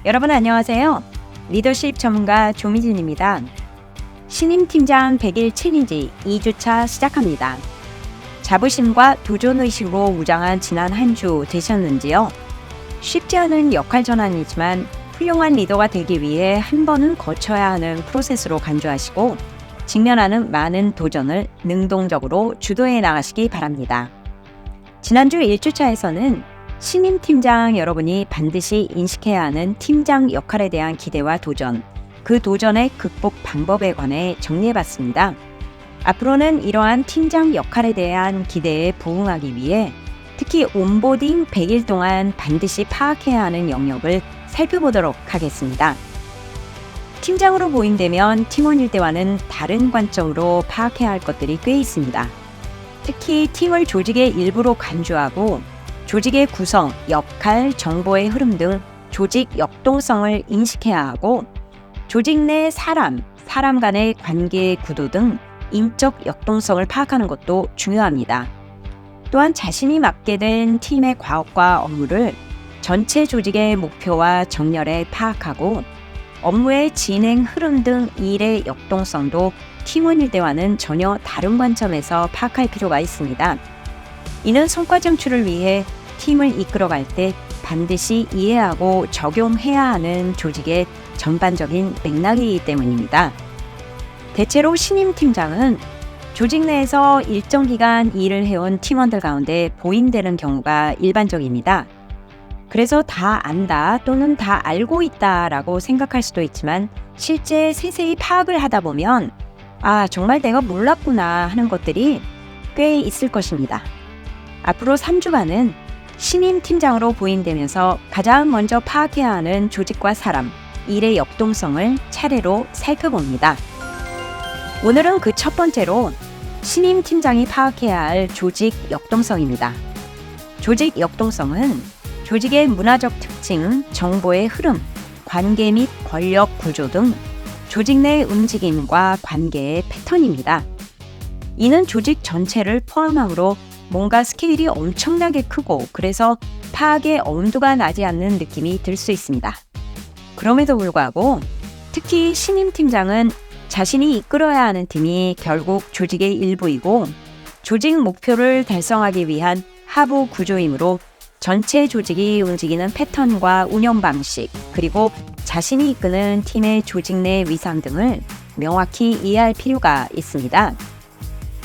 여러분 안녕하세요. 리더십 전문가 조미진입니다. 신임 팀장 100일 챌린지 2주차 시작합니다. 자부심과 도전의식으로 무장한 지난 한 주 되셨는지요? 쉽지 않은 역할 전환이지만 훌륭한 리더가 되기 위해 한 번은 거쳐야 하는 프로세스로 간주하시고 직면하는 많은 도전을 능동적으로 주도해 나가시기 바랍니다. 지난주 1주차에서는 신임 팀장 여러분이 반드시 인식해야 하는 팀장 역할에 대한 기대와 도전, 그 도전의 극복 방법에 관해 정리해봤습니다. 앞으로는 이러한 팀장 역할에 대한 기대에 부응하기 위해 특히 온보딩 100일 동안 반드시 파악해야 하는 영역을 살펴보도록 하겠습니다. 팀장으로 보인다면 팀원일 때와는 다른 관점으로 파악해야 할 것들이 꽤 있습니다. 특히 팀을 조직의 일부로 간주하고 조직의 구성, 역할, 정보의 흐름 등 조직 역동성을 인식해야 하고 조직 내 사람 간의 관계의 구도 등 인적 역동성을 파악하는 것도 중요합니다. 또한 자신이 맡게 된 팀의 과업과 업무를 전체 조직의 목표와 정렬에 파악하고 업무의 진행 흐름 등 일의 역동성도 팀원일 때와는 전혀 다른 관점에서 파악할 필요가 있습니다. 이는 성과 창출을 위해 팀을 이끌어갈 때 반드시 이해하고 적용해야 하는 조직의 전반적인 맥락이기 때문입니다. 대체로 신임 팀장은 조직 내에서 일정 기간 일을 해온 팀원들 가운데 보인되는 경우가 일반적입니다. 그래서 다 안다 또는 다 알고 있다라고 생각할 수도 있지만 실제 세세히 파악을 하다 보면 정말 내가 몰랐구나 하는 것들이 꽤 있을 것입니다. 앞으로 3주간은 신임 팀장으로 보인되면서 가장 먼저 파악해야 하는 조직과 사람, 일의 역동성을 차례로 살펴봅니다. 오늘은 그 첫 번째로 신임 팀장이 파악해야 할 조직 역동성입니다. 조직 역동성은 조직의 문화적 특징, 정보의 흐름, 관계 및 권력 구조 등 조직 내 움직임과 관계의 패턴입니다. 이는 조직 전체를 포함하므로 뭔가 스케일이 엄청나게 크고 그래서 파악의 엄두가 나지 않는 느낌이 들 수 있습니다. 그럼에도 불구하고 특히 신임 팀장은 자신이 이끌어야 하는 팀이 결국 조직의 일부이고 조직 목표를 달성하기 위한 하부 구조이므로 전체 조직이 움직이는 패턴과 운영 방식 그리고 자신이 이끄는 팀의 조직 내 위상 등을 명확히 이해할 필요가 있습니다.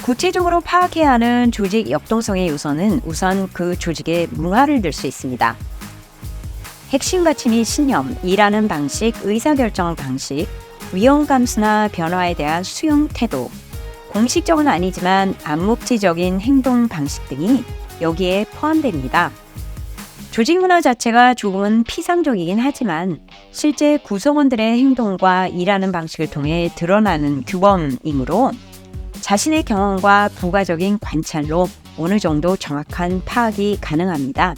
구체적으로 파악해야 하는 조직 역동성의 요소는 우선 그 조직의 문화를 들 수 있습니다. 핵심 가치 및 신념, 일하는 방식, 의사결정 방식, 위험 감수나 변화에 대한 수용 태도, 공식적은 아니지만 암묵지적인 행동 방식 등이 여기에 포함됩니다. 조직 문화 자체가 조금은 피상적이긴 하지만 실제 구성원들의 행동과 일하는 방식을 통해 드러나는 규범이므로 자신의 경험과 부가적인 관찰로 어느 정도 정확한 파악이 가능합니다.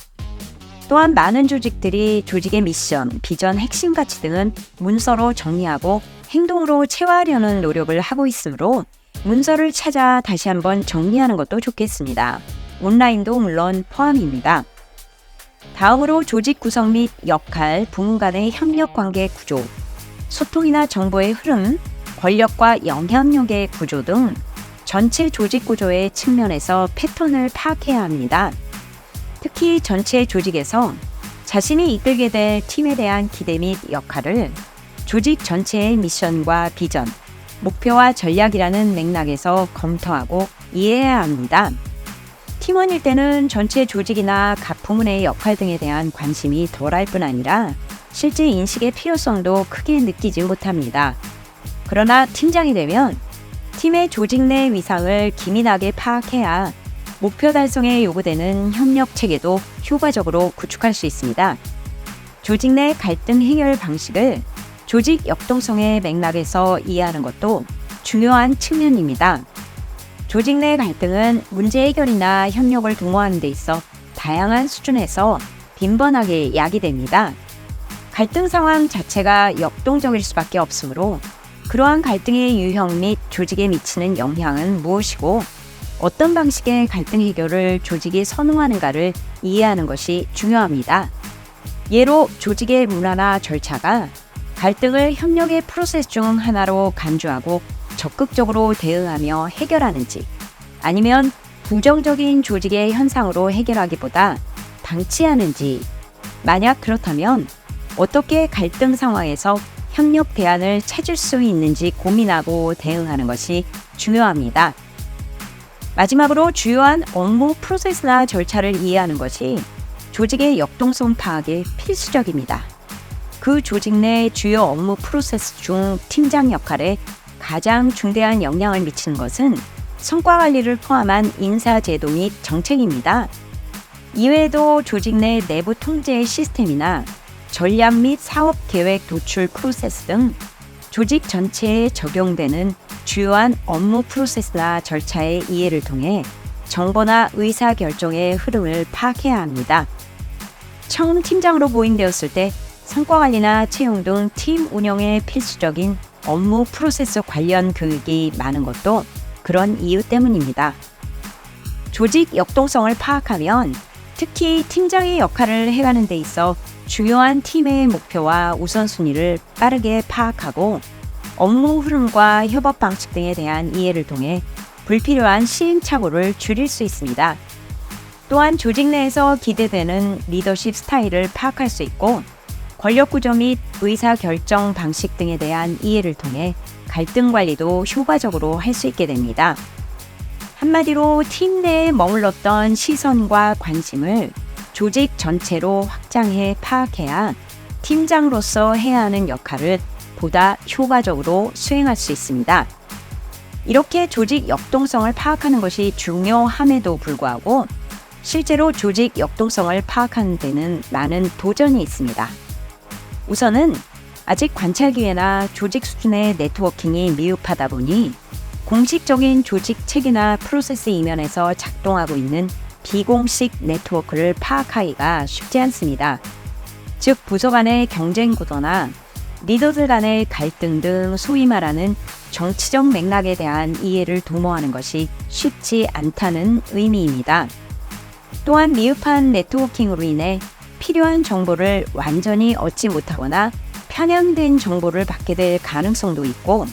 또한 많은 조직들이 조직의 미션, 비전, 핵심 가치 등은 문서로 정리하고 행동으로 체화하려는 노력을 하고 있으므로 문서를 찾아 다시 한번 정리하는 것도 좋겠습니다. 온라인도 물론 포함입니다. 다음으로 조직 구성 및 역할, 부문 간의 협력 관계 구조, 소통이나 정보의 흐름, 권력과 영향력의 구조 등 전체 조직 구조의 측면에서 패턴을 파악해야 합니다. 특히 전체 조직에서 자신이 이끌게 될 팀에 대한 기대 및 역할을 조직 전체의 미션과 비전, 목표와 전략이라는 맥락에서 검토하고 이해해야 합니다. 팀원일 때는 전체 조직이나 각 부문의 역할 등에 대한 관심이 덜할 뿐 아니라 실제 인식의 필요성도 크게 느끼지 못합니다. 그러나 팀장이 되면 팀의 조직 내 위상을 기민하게 파악해야 목표 달성에 요구되는 협력 체계도 효과적으로 구축할 수 있습니다. 조직 내 갈등 해결 방식을 조직 역동성의 맥락에서 이해하는 것도 중요한 측면입니다. 조직 내 갈등은 문제 해결이나 협력을 도모하는 데 있어 다양한 수준에서 빈번하게 야기됩니다. 갈등 상황 자체가 역동적일 수밖에 없으므로 그러한 갈등의 유형 및 조직에 미치는 영향은 무엇이고 어떤 방식의 갈등 해결을 조직이 선호하는가를 이해하는 것이 중요합니다. 예로 조직의 문화나 절차가 갈등을 협력의 프로세스 중 하나로 간주하고 적극적으로 대응하며 해결하는지 아니면 부정적인 조직의 현상으로 해결하기보다 방치하는지 만약 그렇다면 어떻게 갈등 상황에서 협력 대안을 찾을 수 있는지 고민하고 대응하는 것이 중요합니다. 마지막으로 주요한 업무 프로세스나 절차를 이해하는 것이 조직의 역동성 파악에 필수적입니다. 그 조직 내 주요 업무 프로세스 중 팀장 역할에 가장 중대한 영향을 미치는 것은 성과 관리를 포함한 인사제도 및 정책입니다. 이외에도 조직 내 내부 통제 시스템이나 전략 및 사업 계획 도출 프로세스 등 조직 전체에 적용되는 주요한 업무 프로세스나 절차의 이해를 통해 정보나 의사결정의 흐름을 파악해야 합니다. 처음 팀장으로 보임되었을 때 성과 관리나 채용 등 팀 운영에 필수적인 업무 프로세스 관련 교육이 많은 것도 그런 이유 때문입니다. 조직 역동성을 파악하면 특히 팀장의 역할을 해가는 데 있어 중요한 팀의 목표와 우선순위를 빠르게 파악하고 업무 흐름과 협업 방식 등에 대한 이해를 통해 불필요한 시행착오를 줄일 수 있습니다. 또한 조직 내에서 기대되는 리더십 스타일을 파악할 수 있고 권력 구조 및 의사결정 방식 등에 대한 이해를 통해 갈등 관리도 효과적으로 할 수 있게 됩니다. 한마디로 팀 내에 머물렀던 시선과 관심을 조직 전체로 확장해 파악해야 팀장으로서 해야 하는 역할을 보다 효과적으로 수행할 수 있습니다. 이렇게 조직 역동성을 파악하는 것이 중요함에도 불구하고 실제로 조직 역동성을 파악하는 데는 많은 도전이 있습니다. 우선은 아직 관찰 기회나 조직 수준의 네트워킹이 미흡하다 보니 공식적인 조직 체계나 프로세스 이면에서 작동하고 있는 비공식 네트워크를 파악하기가 쉽지 않습니다. 즉 부서 간의 경쟁 구도나 리더들 간의 갈등 등 소위 말하는 정치적 맥락에 대한 이해를 도모하는 것이 쉽지 않다는 의미입니다. 또한 미흡한 네트워킹으로 인해 필요한 정보를 완전히 얻지 못하거나 편향된 정보를 받게 될 가능성도 있고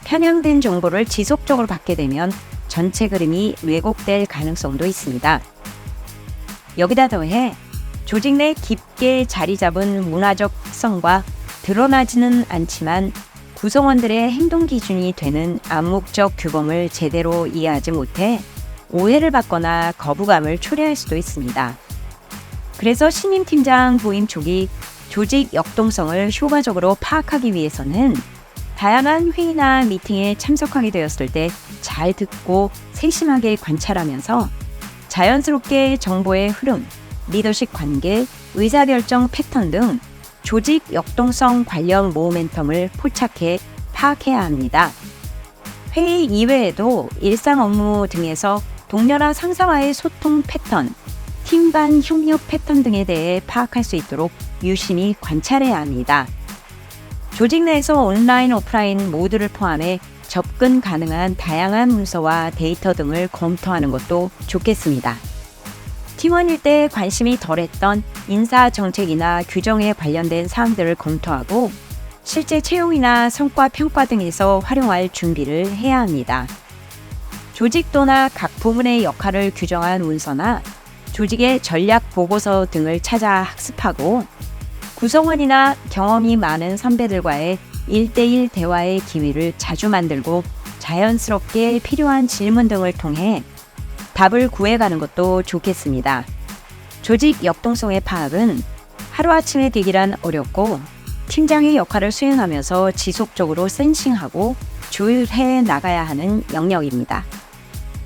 편향된 정보를 지속적으로 받게 되면 전체 그림이 왜곡될 가능성도 있습니다. 여기다 더해 조직 내 깊게 자리 잡은 문화적 특성과 드러나지는 않지만 구성원들의 행동 기준이 되는 암묵적 규범을 제대로 이해하지 못해 오해를 받거나 거부감을 초래할 수도 있습니다. 그래서 신임 팀장 부임 초기 조직 역동성을 효과적으로 파악하기 위해서는 다양한 회의나 미팅에 참석하게 되었을 때 잘 듣고 세심하게 관찰하면서 자연스럽게 정보의 흐름, 리더십 관계, 의사결정 패턴 등 조직 역동성 관련 모멘텀을 포착해 파악해야 합니다. 회의 이외에도 일상 업무 등에서 동료나 상사와의 소통 패턴, 팀 간 협력 패턴 등에 대해 파악할 수 있도록 유심히 관찰해야 합니다. 조직 내에서 온라인, 오프라인 모두를 포함해 접근 가능한 다양한 문서와 데이터 등을 검토하는 것도 좋겠습니다. 팀원일 때 관심이 덜했던 인사 정책이나 규정에 관련된 사항들을 검토하고 실제 채용이나 성과 평가 등에서 활용할 준비를 해야 합니다. 조직도나 각 부문의 역할을 규정한 문서나 조직의 전략 보고서 등을 찾아 학습하고 구성원이나 경험이 많은 선배들과의 1대1 대화의 기회를 자주 만들고 자연스럽게 필요한 질문 등을 통해 답을 구해가는 것도 좋겠습니다. 조직 역동성의 파악은 하루아침에 되기란 어렵고 팀장의 역할을 수행하면서 지속적으로 센싱하고 조율해 나가야 하는 영역입니다.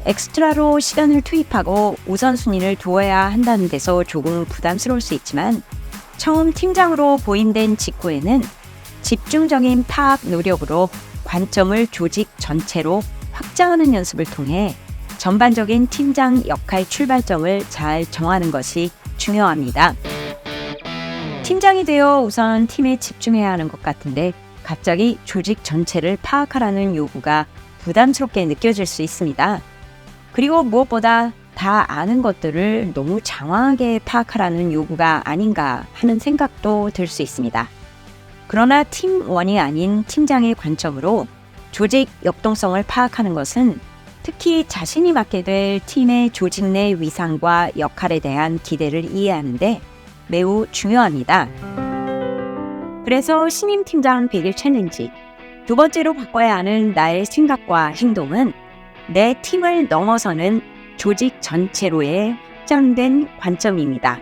엑스트라로 시간을 투입하고 우선순위를 두어야 한다는 데서 조금 부담스러울 수 있지만 처음 팀장으로 보임된 직후에는 집중적인 파악 노력으로 관점을 조직 전체로 확장하는 연습을 통해 전반적인 팀장 역할 출발점을 잘 정하는 것이 중요합니다. 팀장이 되어 우선 팀에 집중해야 하는 것 같은데 갑자기 조직 전체를 파악하라는 요구가 부담스럽게 느껴질 수 있습니다. 그리고 무엇보다 다 아는 것들을 너무 장황하게 파악하라는 요구가 아닌가 하는 생각도 들 수 있습니다. 그러나 팀원이 아닌 팀장의 관점으로 조직 역동성을 파악하는 것은 특히 자신이 맡게 될 팀의 조직 내 위상과 역할에 대한 기대를 이해하는데 매우 중요합니다. 그래서 신임 팀장 100일 챌린지 두 번째로 바꿔야 하는 나의 생각과 행동은 내 팀을 넘어서는 조직 전체로의 확장된 관점입니다.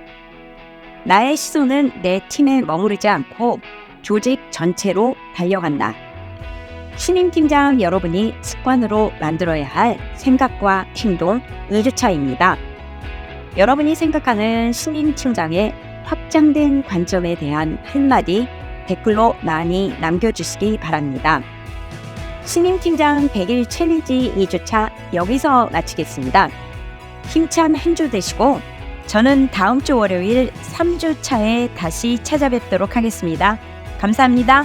나의 시선은 내 팀에 머무르지 않고 조직 전체로 달려간다. 신임 팀장 여러분이 습관으로 만들어야 할 생각과 행동 2주차입니다. 여러분이 생각하는 신임 팀장의 확장된 관점에 대한 한마디 댓글로 많이 남겨주시기 바랍니다. 신임 팀장 100일 챌린지 2주차 여기서 마치겠습니다. 힘찬 한 주 되시고 저는 다음 주 월요일 3주차에 다시 찾아뵙도록 하겠습니다. 감사합니다.